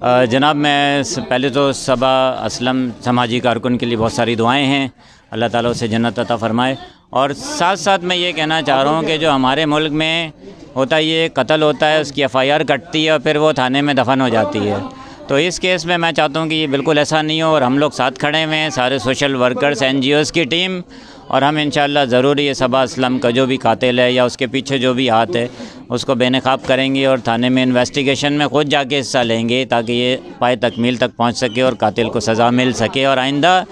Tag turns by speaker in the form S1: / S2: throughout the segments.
S1: जनाब, मैं पहले तो सबा असलम समाजी कारकुन के लिए बहुत सारी दुआएं हैं, अल्लाह ताला उसे जन्नत अता फ़रमाए। और साथ साथ मैं ये कहना चाह रहा हूँ कि जो हमारे मुल्क में होता है, ये कत्ल होता है, उसकी FIR कटती है और फिर वो थाने में दफन हो जाती है। तो इस केस में मैं चाहता हूँ कि ये बिल्कुल ऐसा नहीं हो और हम लोग साथ खड़े हुए हैं, सारे सोशल वर्कर्स, NGOs की टीम, और हम इंशाअल्लाह ज़रूर ये सबा असलम का जो भी कातिल है या उसके पीछे जो भी हाथ है उसको बेनकाब करेंगे और थाने में इन्वेस्टिगेशन में ख़ुद जाके हिस्सा लेंगे ताकि ये पाए तकमील तक पहुँच सके और कातिल को सज़ा मिल सके। और आइंदा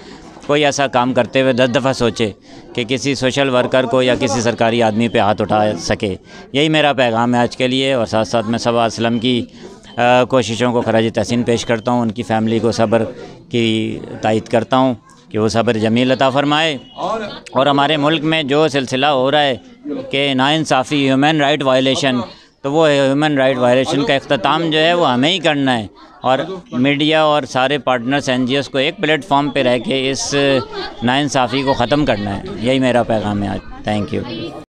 S1: कोई ऐसा काम करते हुए 10 दफ़ा सोचे कि किसी सोशल वर्कर को या किसी सरकारी आदमी पे हाथ उठा सके। यही मेरा पैगाम है आज के लिए। और साथ साथ मैं सबा असलम की कोशिशों को खराज तहसीन पेश करता हूँ, उनकी फ़ैमिली को सब्र की तायद करता हूँ कि वो सब्र जमील अता फ़रमाए। और हमारे मुल्क में जो सिलसिला हो रहा है कि नाइंसाफ़ी, ह्यूमन राइट वायलेशन, तो वो ह्यूमन राइट वायलेशन का इख्तिताम जो है वो हमें ही करना है और मीडिया और सारे पार्टनर्स NGOs को एक प्लेटफॉर्म पे रह के इस नाइंसाफ़ी को ख़त्म करना है। यही मेरा पैगाम है आज। Thank you.